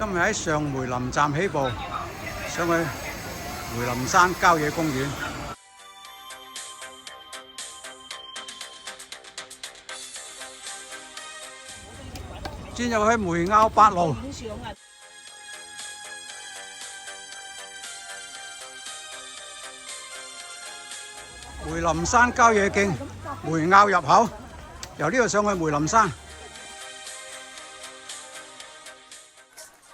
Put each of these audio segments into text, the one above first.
今日喺上梅林站起步，上去梅林山郊野公園。轉入去梅坳8路。梅林山郊野徑梅坳入口，由呢度上去梅林山。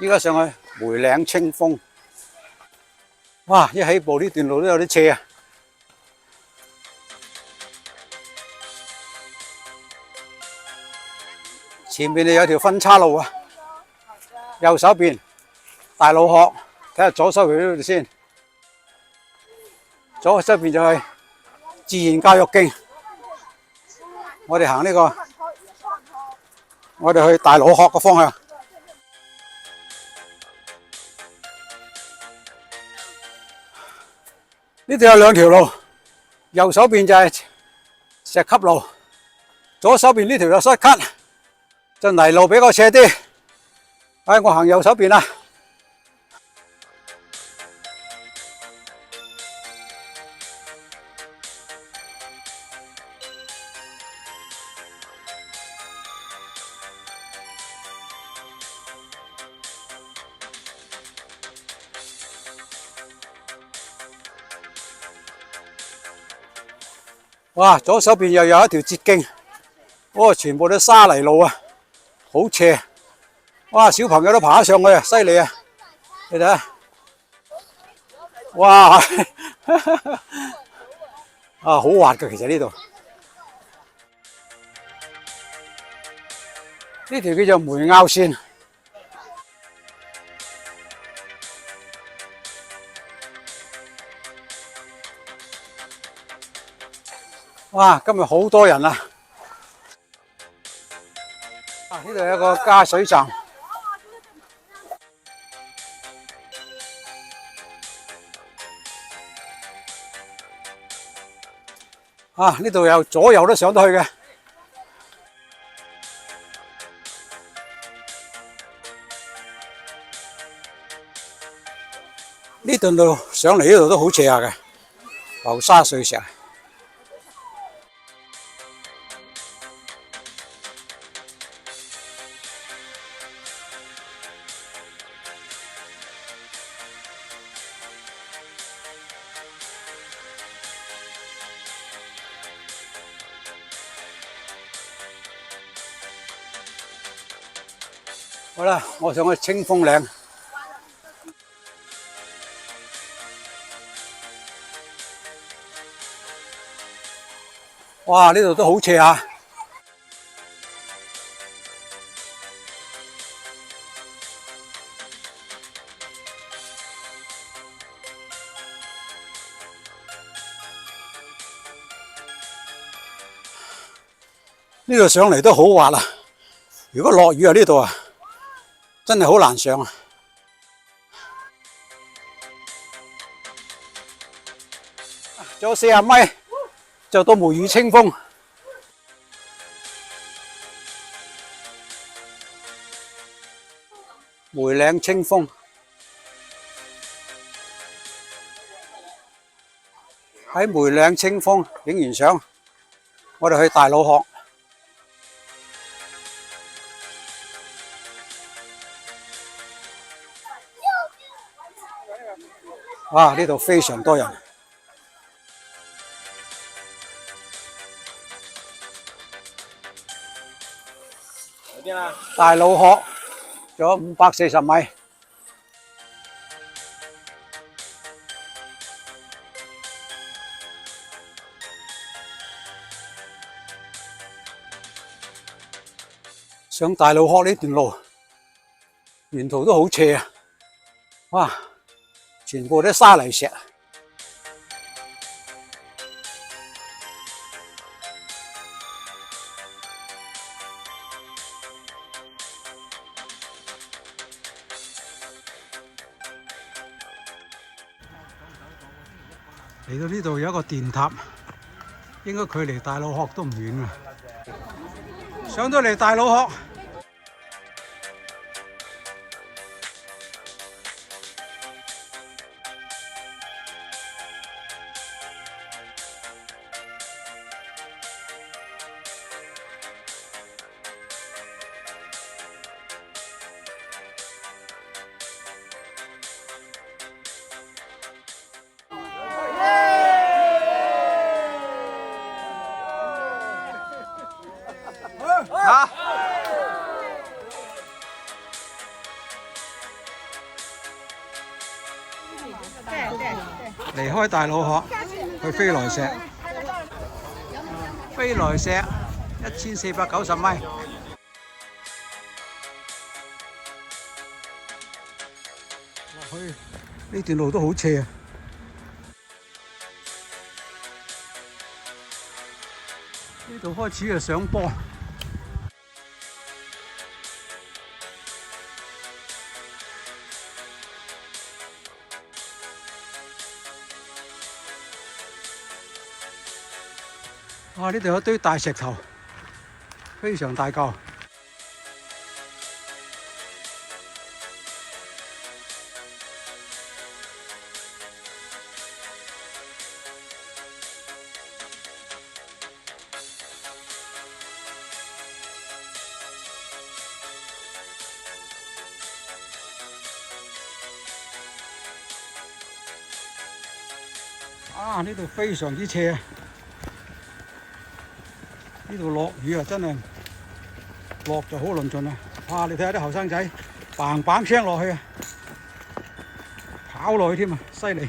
依家上去梅嶺清風，哇！一起步呢段路都有啲斜啊！前面有條分岔路啊，右手邊大路殼，睇下左手邊呢度先。左手邊就係自然教育徑，我哋行呢個，我哋去大路殼嘅方向。呢度有兩條路，右手邊就係石級路，左手邊呢條就塞級，就泥路比較斜啲。我行右手邊啦。哇！左手邊又有一條捷徑，全部都沙泥路啊，好斜。哇！小朋友都爬得上去啊，犀利啊！你睇下，哇！好滑㗎，其實呢度。呢條叫做梅坳線。哇！今日好多人啊！呢度有一個加水站。呢度有左右都上得去嘅。呢段路上嚟呢度都好斜下嘅，流沙碎石。好啦，我上去清風嶺。哇！呢度都好斜啊！呢度上嚟都好滑啊！如果落雨啊，呢度啊，真係好難上啊！仲有40米就到梅雨清風。梅嶺清風喺梅嶺清風影完相，我哋去大路殼。哇！呢度非常多人。大路殼仲有540米。上大路殼呢段路，沿途都好斜啊！哇！全部都沙泥石。嚟到呢度有一個電塔，應該距離大路殼都唔遠啊！上到嚟大路殼，離開大老河去飛來石，飛來石1490米。落去呢段路都好斜啊！呢度開始就上坡。哇！呢度有一堆大石頭，非常大嚿。啊！呢度非常之斜。呢度落雨啊，真係落就好論盡啊！哇！你睇下啲後生仔嘭嘭聲落去啊，跑落去添啊，犀利！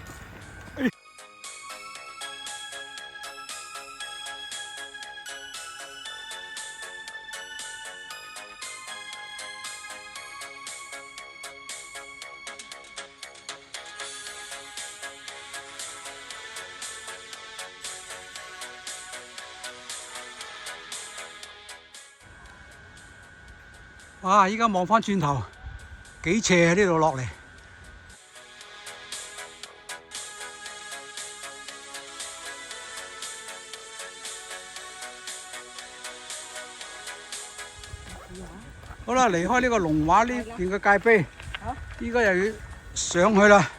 哇！依家望翻轉頭，幾斜啊！呢度落嚟。好啦，離開呢個龍華呢邊嘅界碑，依家又要上去啦。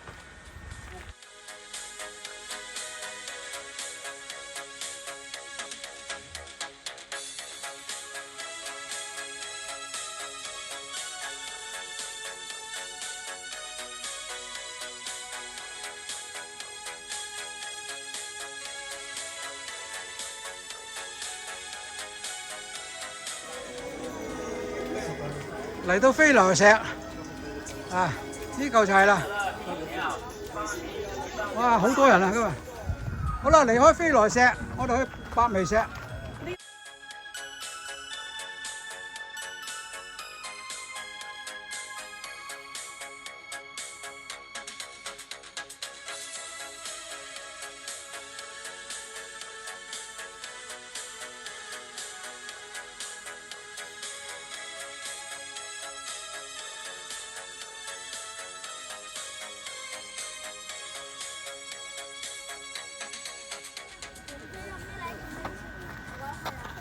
嚟到飛來石啊！呢嚿就係啦。哇！好多人啊今日。好啦，離開飛來石，我哋去百眉石。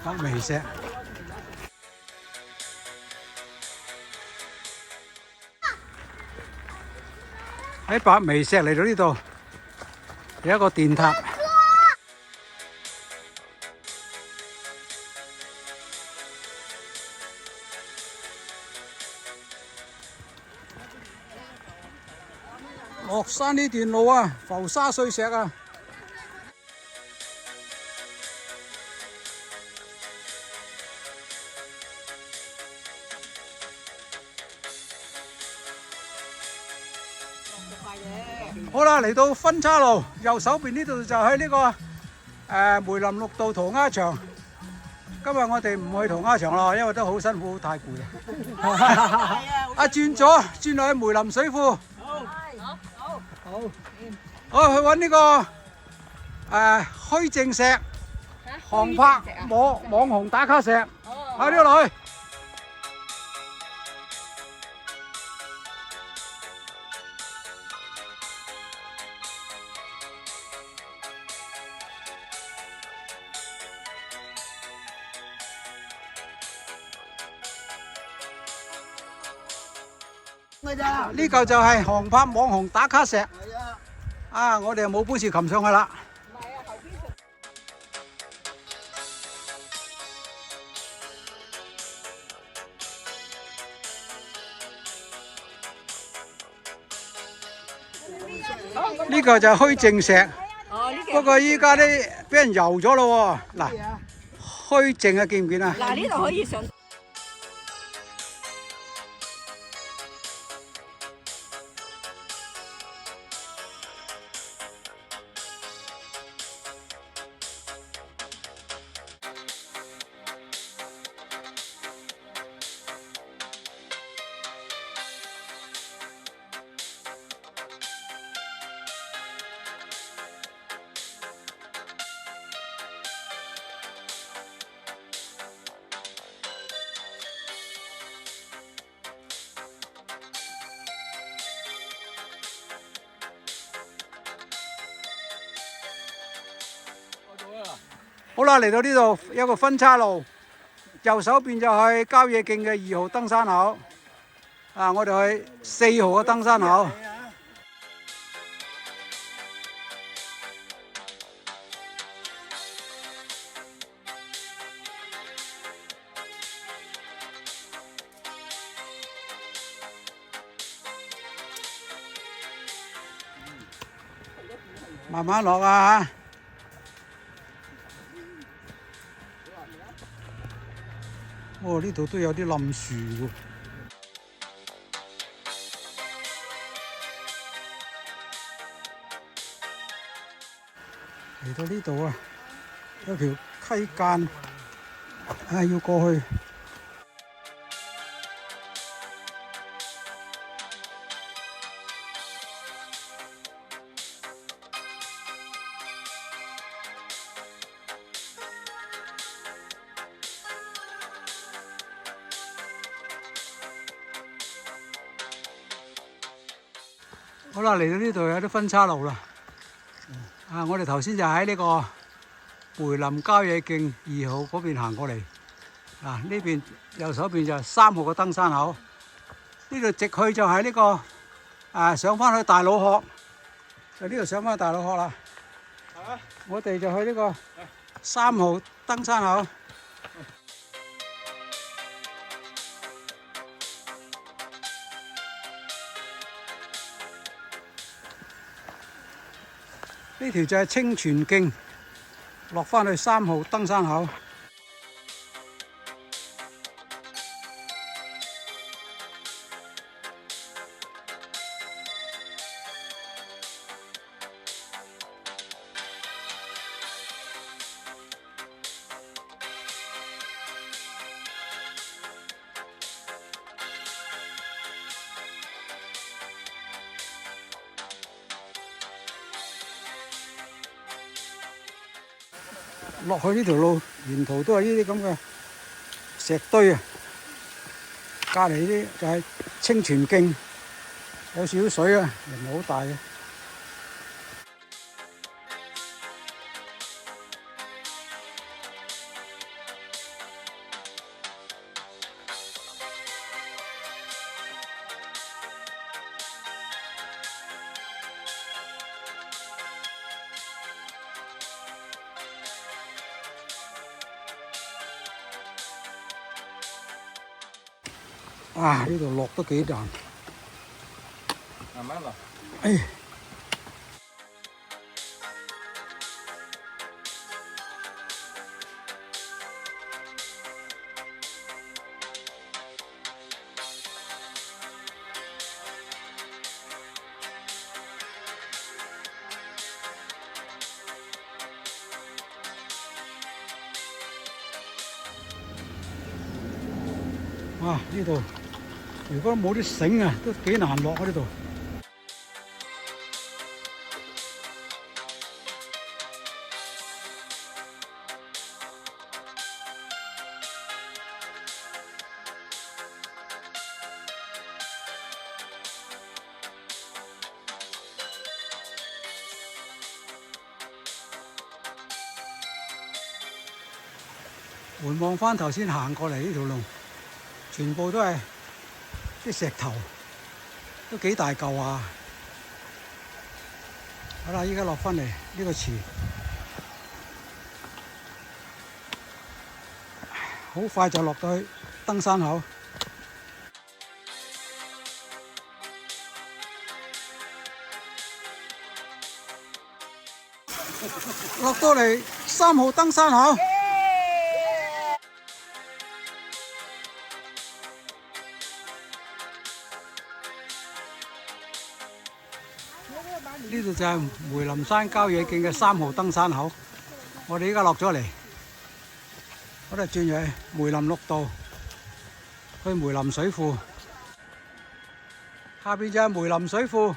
百眉石，喺百眉石嚟到呢度有一個電塔。落山呢段路啊，浮沙碎石啊！好啦，嚟到分岔路，右手邊呢度就係呢個梅林綠道塗鴉場。今日我哋唔去塗鴉場啦，因為都好辛苦，太攰啦。轉左轉落去梅林水庫。好，去揾呢個虛靜石航拍網紅打卡石，喺呢度落去。呢嚿就係航拍網紅打卡石。啊！我哋又冇本事擒上去啦。呢個就係虛靜石，不過依家啲俾人游咗咯喎。嗱，虛靜啊，見唔見啊？嗱，呢度可以上。好啦，嚟到呢度有個分岔路，右手邊就係郊野徑嘅2號登山口。我哋去4號嘅登山口。慢慢落啊！哦，呢度都有啲冧樹喎。嚟到呢度啊，有條溪澗，要過去。好啦，嚟到呢度有啲分岔路啦。我哋頭先就喺呢個梅林郊野徑2號嗰邊行過嚟。呢邊右手邊就係3號嘅登山口。呢度直去就係呢個上返去大老殼，就呢度上返去大老殼啦。我哋就去呢個3號登山口。呢條就係清泉徑，落返去3號登山口。落去呢條路，沿途都係呢啲咁嘅石堆啊，隔離呢啲就係清泉徑，有少少水啊，又唔係好大嘅。呢度落都幾難。慢慢落。呢度如果冇啲繩啊，都幾難落喺呢度。回望返頭先行過嚟呢條路，全部都係啲石頭，都幾大嚿啊！好啦，依家落返嚟呢個池，好快就落到去登山口。落到嚟3號登山口。呢度就係梅林山郊野徑嘅3號登山口，我哋依家落咗嚟，我哋轉去梅林綠道，去梅林水庫，下邊就係梅林水庫。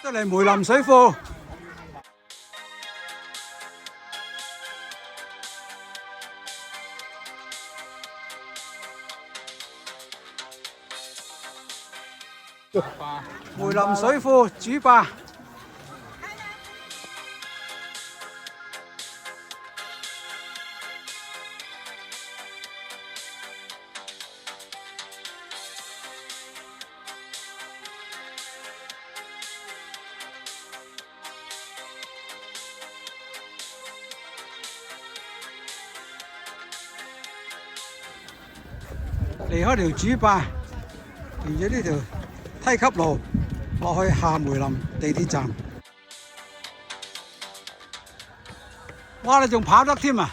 得嚟梅林水庫。梅林水庫主壩。離開條主壩，沿住呢條梯級路落去下梅林地鐵站。哇！你仲跑得添啊！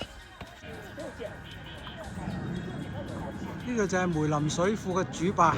呢個就係梅林水庫嘅主壩。